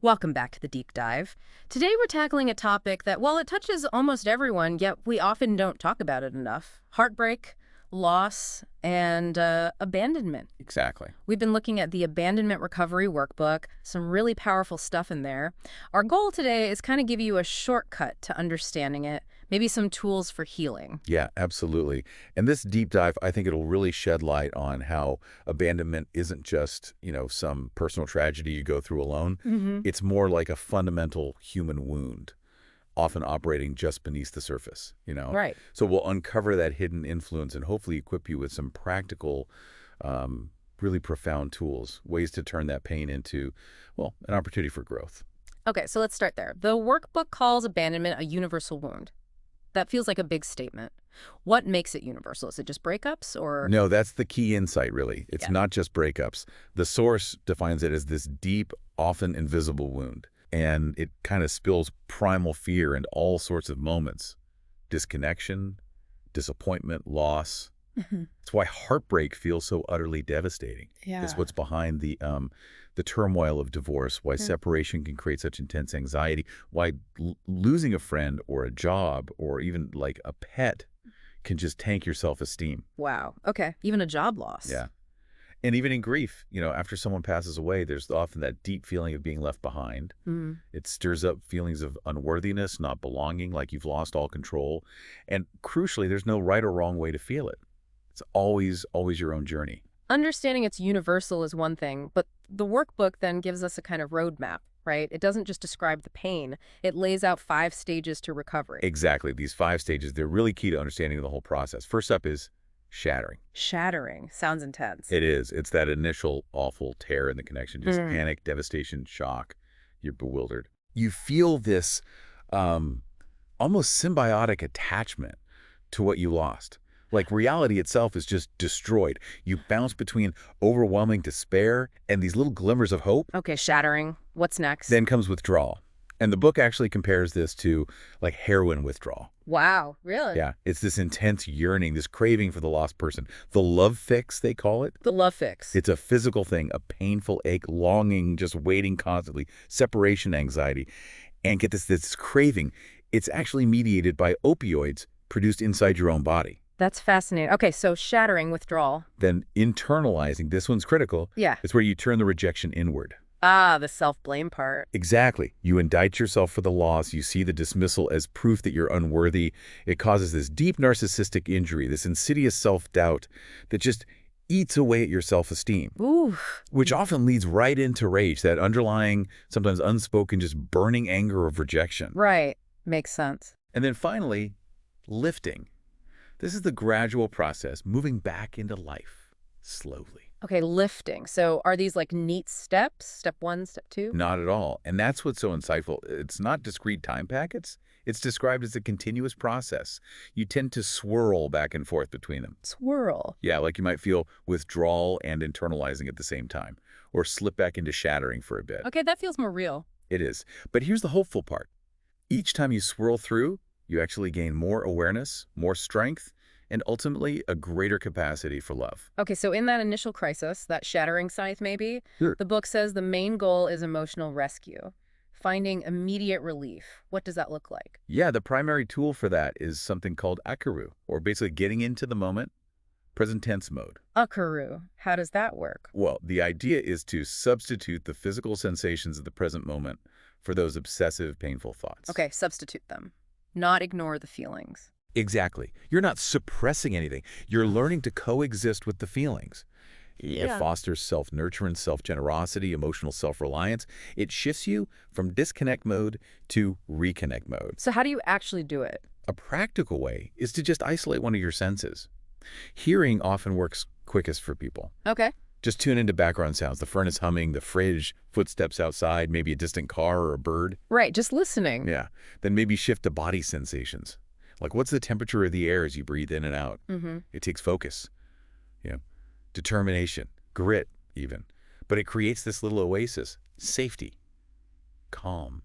Welcome back to the deep dive. Today we're tackling a topic that, while it touches almost everyone, yet we often don't talk about it enough. Heartbreak, loss, and abandonment. Exactly. We've been looking at the Abandonment Recovery Workbook, some really powerful stuff in there. Our goal today is kind of give you a shortcut to understanding it, maybe some tools for healing. Yeah, absolutely. And this deep dive, I think it'll really shed light on how abandonment isn't just, some personal tragedy you go through alone. It's more like a fundamental human wound, often operating just beneath the surface. Right. So we'll uncover that hidden influence and hopefully equip you with some practical, really profound tools, ways to turn that pain into, well, an opportunity for growth. Okay, so let's start there. The workbook calls abandonment a universal wound. That feels like a big statement. What makes it universal? Is it just breakups or? No, that's the key insight, really. It's not just breakups. The source defines it as this deep, often invisible wound, and it kind of spills primal fear into all sorts of moments. Disconnection, disappointment, loss. It's why heartbreak feels so utterly devastating. Yeah. It's what's behind the turmoil of divorce, why separation can create such intense anxiety, why losing a friend or a job or even like a pet can just tank your self-esteem. Wow. Okay. Even a job loss. Yeah. And even in grief, after someone passes away, there's often that deep feeling of being left behind. It stirs up feelings of unworthiness, not belonging, like you've lost all control. And crucially, there's no right or wrong way to feel it. It's always your own journey. Understanding it's universal is one thing, but the workbook then gives us a kind of roadmap, right? It doesn't just describe the pain. It lays out 5 stages to recovery. Exactly. These 5 stages, they're really key to understanding the whole process. First up is shattering. Shattering. Sounds intense. It is. It's that initial awful tear in the connection, just panic, devastation, shock. You're bewildered. You feel this almost symbiotic attachment to what you lost. Like reality itself is just destroyed. You bounce between overwhelming despair and these little glimmers of hope. Okay, shattering. What's next? Then comes withdrawal. And the book actually compares this to like heroin withdrawal. Wow, really? Yeah, it's this intense yearning, this craving for the lost person. The love fix, they call it. The love fix. It's a physical thing, a painful ache, longing, just waiting constantly, separation anxiety. And get this craving, it's actually mediated by opioids produced inside your own body. That's fascinating. Okay, so shattering, withdrawal. Then internalizing, this one's critical. Yeah. It's where you turn the rejection inward. Ah, the self-blame part. Exactly. You indict yourself for the loss. You see the dismissal as proof that you're unworthy. It causes this deep narcissistic injury, this insidious self-doubt that just eats away at your self-esteem. Ooh. Which often leads right into rage, that underlying, sometimes unspoken, just burning anger of rejection. Right. Makes sense. And then finally, lifting. This is the gradual process, moving back into life, slowly. Okay, lifting. So are these like neat steps? Step 1, step 2? Not at all. And that's what's so insightful. It's not discrete time packets. It's described as a continuous process. You tend to swirl back and forth between them. Swirl. Yeah, like you might feel withdrawal and internalizing at the same time, or slip back into shattering for a bit. Okay, that feels more real. It is. But here's the hopeful part. Each time you swirl through, you actually gain more awareness, more strength, and ultimately a greater capacity for love. Okay, so in that initial crisis, that shattering scythe maybe, Sure. the book says the main goal is emotional rescue, finding immediate relief. What does that look like? Yeah, the primary tool for that is something called akaru, or basically getting into the moment, present tense mode. Akaru. How does that work? Well, the idea is to substitute the physical sensations of the present moment for those obsessive, painful thoughts. Okay, substitute them. Not ignore the feelings. Exactly. You're not suppressing anything. You're learning to coexist with the feelings. It fosters self-nurturance, self-generosity, emotional self-reliance. It shifts you from disconnect mode to reconnect mode. So how do you actually do it? A practical way is to just isolate one of your senses. Hearing often works quickest for people. Okay. Just tune into background sounds, the furnace humming, the fridge, footsteps outside, maybe a distant car or a bird. Right, just listening. Yeah. Then maybe shift to body sensations. Like, what's the temperature of the air as you breathe in and out? It takes focus, determination, grit even. But it creates this little oasis, safety, calm,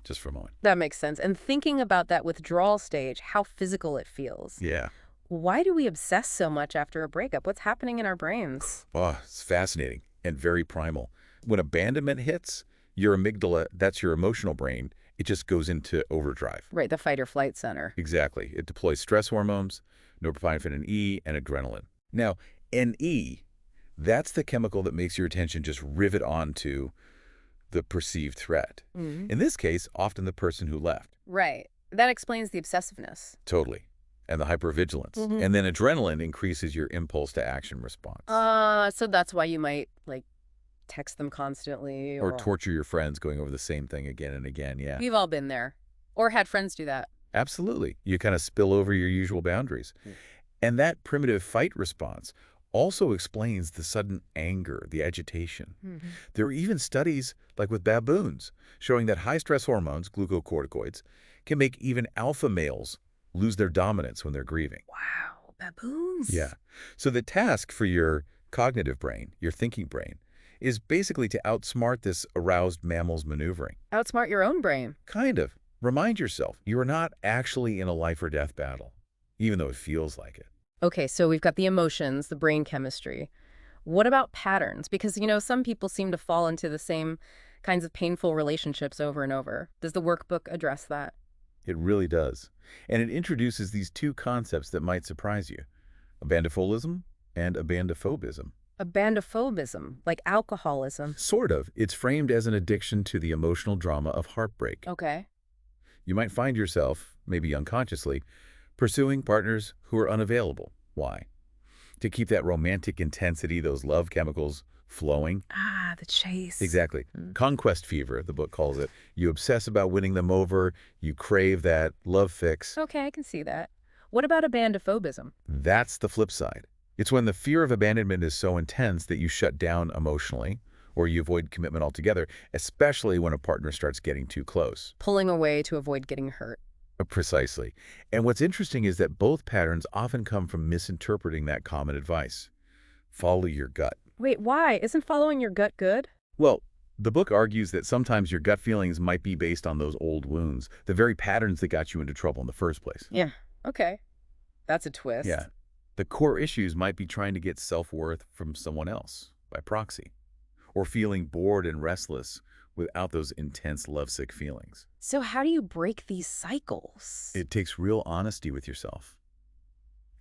just for a moment. That makes sense. And thinking about that withdrawal stage, how physical it feels. Yeah. Why do we obsess so much after a breakup? What's happening in our brains? Oh, it's fascinating and very primal. When abandonment hits, Your amygdala, that's your emotional brain, it just goes into overdrive. Right, the fight or flight center. Exactly. It deploys stress hormones, norepinephrine E, and adrenaline. Now, NE, that's the chemical that makes your attention just rivet onto the perceived threat. In this case, often the person who left. Right. That explains the obsessiveness. Totally. And the hypervigilance. And then adrenaline increases your impulse to action response. So that's why you might, like, text them constantly. Or torture your friends going over the same thing again and again, yeah. We've all been there. Or had friends do that. Absolutely. You kind of spill over your usual boundaries. And that primitive fight response also explains the sudden anger, the agitation. There are even studies, like with baboons, showing that high-stress hormones, glucocorticoids, can make even alpha males lose their dominance when they're grieving. Wow, baboons. Yeah. So the task for your cognitive brain, your thinking brain, is basically to outsmart this aroused mammal's maneuvering. Outsmart your own brain. Kind of. Remind yourself, you are not actually in a life or death battle, even though it feels like it. Okay, so we've got the emotions, the brain chemistry. What about patterns? Because, some people seem to fall into the same kinds of painful relationships over and over. Does the workbook address that? It really does. And it introduces these two concepts that might surprise you: abandophobism and abandophobism. Abandophobism, like alcoholism. Sort of. It's framed as an addiction to the emotional drama of heartbreak. Okay. You might find yourself, maybe unconsciously, pursuing partners who are unavailable. Why? To keep that romantic intensity, those love chemicals, flowing. Ah, the chase. Exactly. Conquest fever, the book calls it. You obsess about winning them over. You crave that love fix. Okay, I can see that. What about abandophobism? That's the flip side. It's when the fear of abandonment is so intense that you shut down emotionally, or you avoid commitment altogether, especially when a partner starts getting too close. Pulling away to avoid getting hurt. Precisely. And what's interesting is that both patterns often come from misinterpreting that common advice. Follow your gut. Wait, why? Isn't following your gut good? Well, the book argues that sometimes your gut feelings might be based on those old wounds, the very patterns that got you into trouble in the first place. Yeah, okay. That's a twist. Yeah. The core issues might be trying to get self-worth from someone else, by proxy, or feeling bored and restless without those intense lovesick feelings. So how do you break these cycles? It takes real honesty with yourself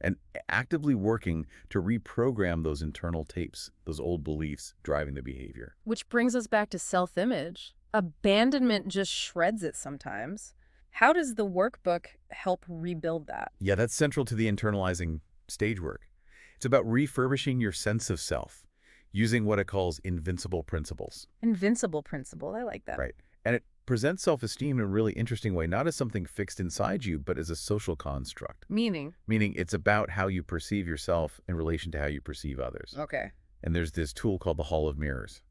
and actively working to reprogram those internal tapes, those old beliefs driving the behavior. Which brings us back to self-image. Abandonment just shreds it sometimes. How does the workbook help rebuild that? Yeah, that's central to the internalizing stage work. It's about refurbishing your sense of self, using what it calls invincible principles. Invincible principle. I like that. Right. And it presents self-esteem in a really interesting way, not as something fixed inside you, but as a social construct. Meaning? Meaning it's about how you perceive yourself in relation to how you perceive others. Okay. And there's this tool called the Hall of Mirrors.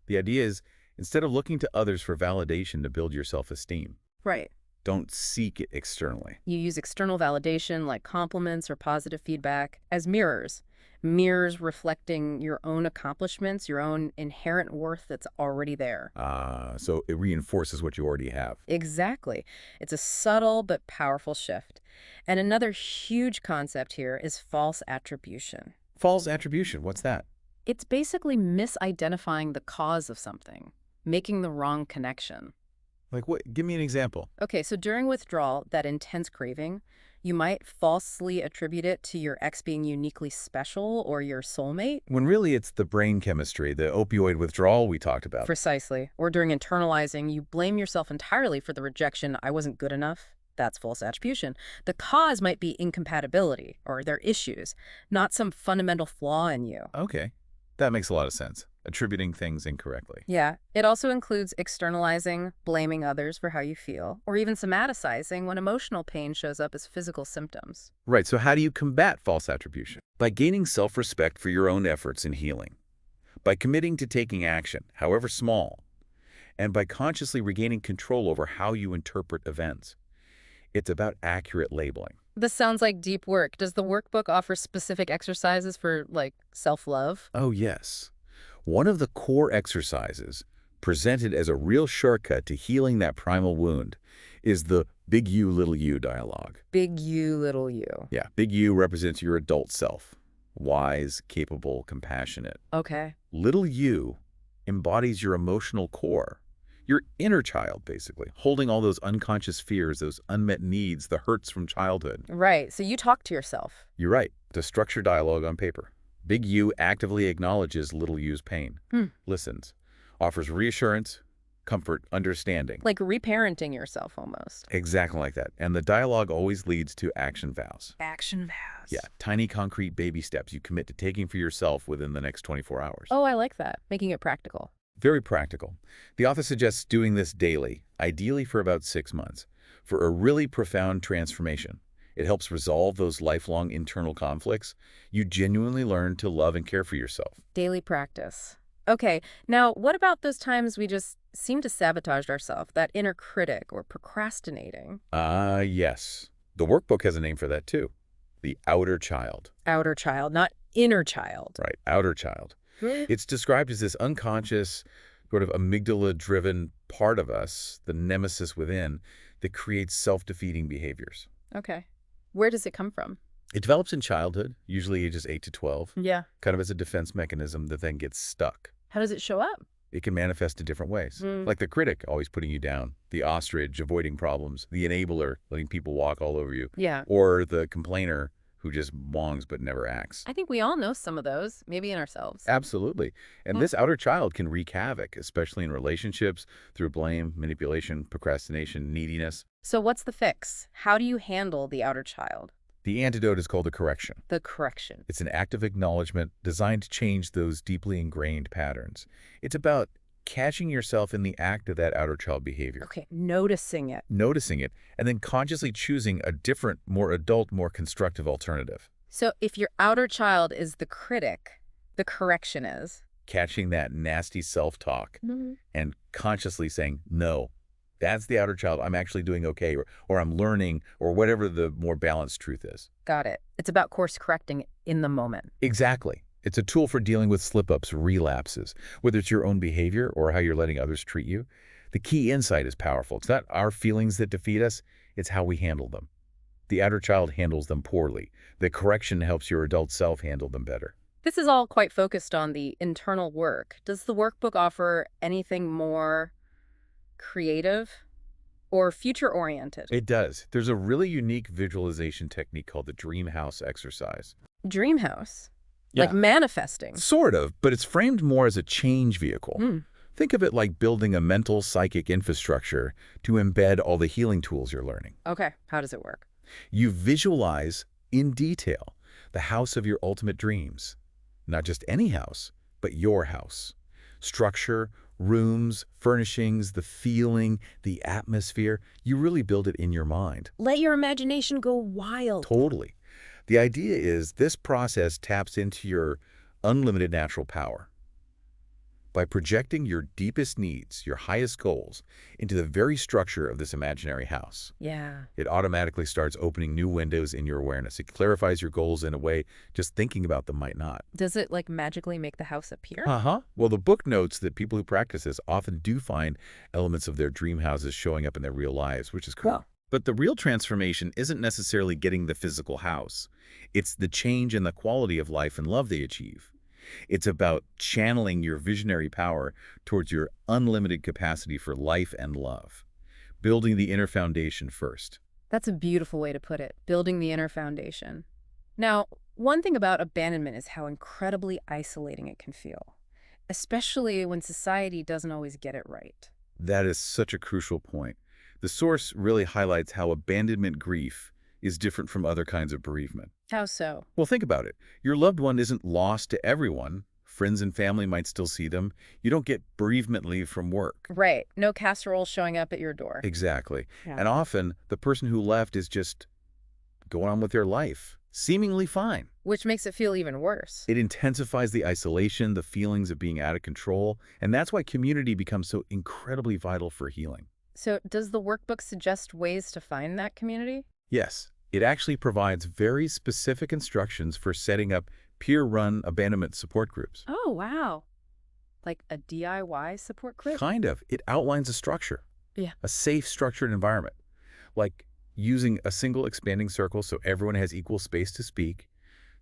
The idea is, instead of looking to others for validation to build your self-esteem, Right. don't seek it externally. You use external validation like compliments or positive feedback as mirrors. Mirrors reflecting your own accomplishments, your own inherent worth that's already there. So it reinforces what you already have. Exactly. It's a subtle but powerful shift. And another huge concept here is false attribution. False attribution, what's that? It's basically misidentifying the cause of something, making the wrong connection. Like what? Give me an example. Okay, so during withdrawal, that intense craving, you might falsely attribute it to your ex being uniquely special or your soulmate. When really it's the brain chemistry, the opioid withdrawal we talked about. Precisely. Or during internalizing, you blame yourself entirely for the rejection, I wasn't good enough. That's false attribution. The cause might be incompatibility or their issues, not some fundamental flaw in you. Okay. That makes a lot of sense. Attributing things incorrectly. Yeah. It also includes externalizing, blaming others for how you feel, or even somaticizing when emotional pain shows up as physical symptoms. Right, so how do you combat false attribution? By gaining self-respect for your own efforts in healing, by committing to taking action, however small, and by consciously regaining control over how you interpret events. It's about accurate labeling. This sounds like deep work. Does the workbook offer specific exercises for, like, self-love? Oh, yes. One of the core exercises, presented as a real shortcut to healing that primal wound, is the big you, little you dialogue. Big you, little you. Yeah, big you represents your adult self. Wise, capable, compassionate. Okay. Little you embodies your emotional core, Your inner child, basically, holding all those unconscious fears, those unmet needs, the hurts from childhood. Right, so you talk to yourself. You're right. To structure dialogue on paper. Big U actively acknowledges little u's pain, listens, offers reassurance, comfort, understanding. Like reparenting yourself almost. Exactly like that. And the dialogue always leads to action vows. Action vows. Yeah, tiny concrete baby steps you commit to taking for yourself within the next 24 hours. Oh, I like that. Making it practical. Very practical. The author suggests doing this daily, ideally for about 6 months, for a really profound transformation. It helps resolve those lifelong internal conflicts. You genuinely learn to love and care for yourself. Daily practice. Okay, now what about those times we just seem to sabotage ourselves, that inner critic or procrastinating? Yes. The workbook has a name for that too. The outer child. Outer child, not inner child. Right, outer child. It's described as this unconscious, sort of amygdala-driven part of us, the nemesis within, that creates self-defeating behaviors. Okay. Where does it come from? It develops in childhood, usually ages 8 to 12, Yeah. kind of as a defense mechanism that then gets stuck. How does it show up? It can manifest in different ways, like the critic always putting you down, the ostrich avoiding problems, the enabler letting people walk all over you, Yeah. or the complainer who just bongs but never acts. I think we all know some of those, maybe in ourselves. Absolutely. And this outer child can wreak havoc, especially in relationships, through blame, manipulation, procrastination, neediness. So what's the fix? How do you handle the outer child? The antidote is called a correction. The correction. It's an active acknowledgement designed to change those deeply ingrained patterns. It's about catching yourself in the act of that outer child behavior. Okay, noticing it. Noticing it, and then consciously choosing a different, more adult, more constructive alternative. So if your outer child is the critic, the correction is? Catching that nasty self-talk and consciously saying, no, that's the outer child. I'm actually doing okay, or I'm learning, or whatever the more balanced truth is. Got it. It's about course correcting in the moment. Exactly. It's a tool for dealing with slip-ups, relapses, whether it's your own behavior or how you're letting others treat you. The key insight is powerful. It's not our feelings that defeat us, it's how we handle them. The outer child handles them poorly. The correction helps your adult self handle them better. This is all quite focused on the internal work. Does the workbook offer anything more creative or future-oriented? It does. There's a really unique visualization technique called the dream house exercise. Dream house? Yeah. Like manifesting? Sort of, but it's framed more as a change vehicle. Think of it like building a mental psychic infrastructure to embed all the healing tools you're learning. Okay, how does it work? You visualize in detail the house of your ultimate dreams. Not just any house, but your house. Structure, rooms, furnishings, the feeling, the atmosphere. You really build it in your mind. Let your imagination go wild. Totally. The idea is this process taps into your unlimited natural power. By projecting your deepest needs, your highest goals, into the very structure of this imaginary house. Yeah. It automatically starts opening new windows in your awareness. It clarifies your goals in a way just thinking about them might not. Does it like magically make the house appear? Well, the book notes that people who practice this often do find elements of their dream houses showing up in their real lives, which is cool. Well. But the real transformation isn't necessarily getting the physical house. It's the change in the quality of life and love they achieve. It's about channeling your visionary power towards your unlimited capacity for life and love. Building the inner foundation first. That's a beautiful way to put it, building the inner foundation. Now, one thing about abandonment is how incredibly isolating it can feel, especially when society doesn't always get it right. That is such a crucial point. The source really highlights how abandonment grief is different from other kinds of bereavement. How so? Well, think about it. Your loved one isn't lost to everyone. Friends and family might still see them. You don't get bereavement leave from work. Right. No casserole showing up at your door. Exactly. Yeah. And often, the person who left is just going on with their life, seemingly fine. Which makes it feel even worse. It intensifies the isolation, the feelings of being out of control, and that's why community becomes so incredibly vital for healing. So does the workbook suggest ways to find that community? Yes, it actually provides very specific instructions for setting up peer-run abandonment support groups. Oh, wow. Like a DIY support group? Kind of. It outlines a structure. Yeah. A safe, structured environment. Like using a single expanding circle so everyone has equal space to speak,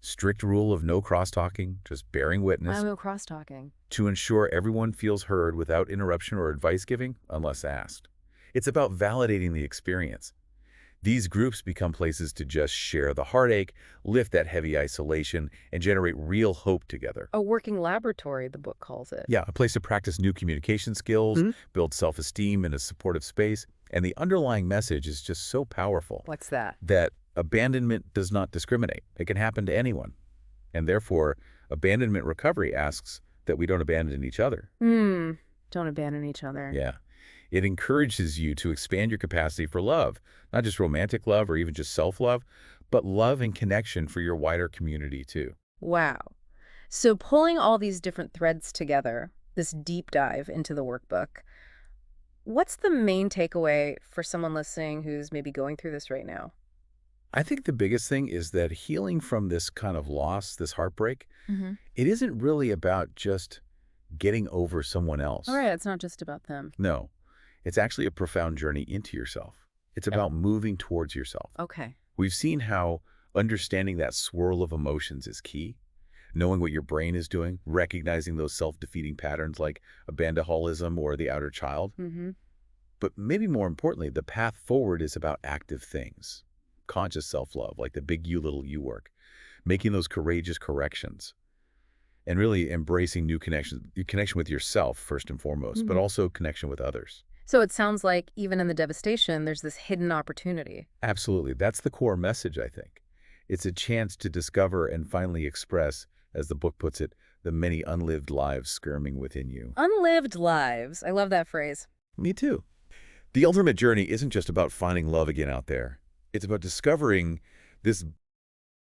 Strict rule of no cross-talking, just bearing I witness, will cross-talking. to ensure everyone feels heard without interruption or advice giving unless asked. It's about validating the experience. These groups become places to just share the heartache, lift that heavy isolation, and generate real hope together. A working laboratory, the book calls it. Yeah, a place to practice new communication skills, build self-esteem in a supportive space, and the underlying message is just so powerful What's that? that abandonment does not discriminate. It can happen to anyone. And therefore, abandonment recovery asks that we don't abandon each other. Don't abandon each other. Yeah. It encourages you to expand your capacity for love, not just romantic love or even just self-love, but love and connection for your wider community too. Wow. So pulling all these different threads together, this deep dive into the workbook, what's the main takeaway for someone listening who's maybe going through this right now? I think the biggest thing is that healing from this kind of loss, this heartbreak, it isn't really about just getting over someone else. All right, it's not just about them. No, it's actually a profound journey into yourself. It's about moving towards yourself. Okay. We've seen how understanding that swirl of emotions is key. Knowing what your brain is doing, recognizing those self-defeating patterns like abandoholism or the outer child. But maybe more importantly, the path forward is about active things. Conscious self-love, like the big you, little you work. Making those courageous corrections. And really embracing new connections, connection with yourself first and foremost, but also connection with others. So it sounds like even in the devastation, there's this hidden opportunity. Absolutely. That's the core message, I think. It's a chance to discover and finally express, as the book puts it, the many unlived lives skirming within you. Unlived lives. I love that phrase. Me too. The ultimate journey isn't just about finding love again out there. It's about discovering this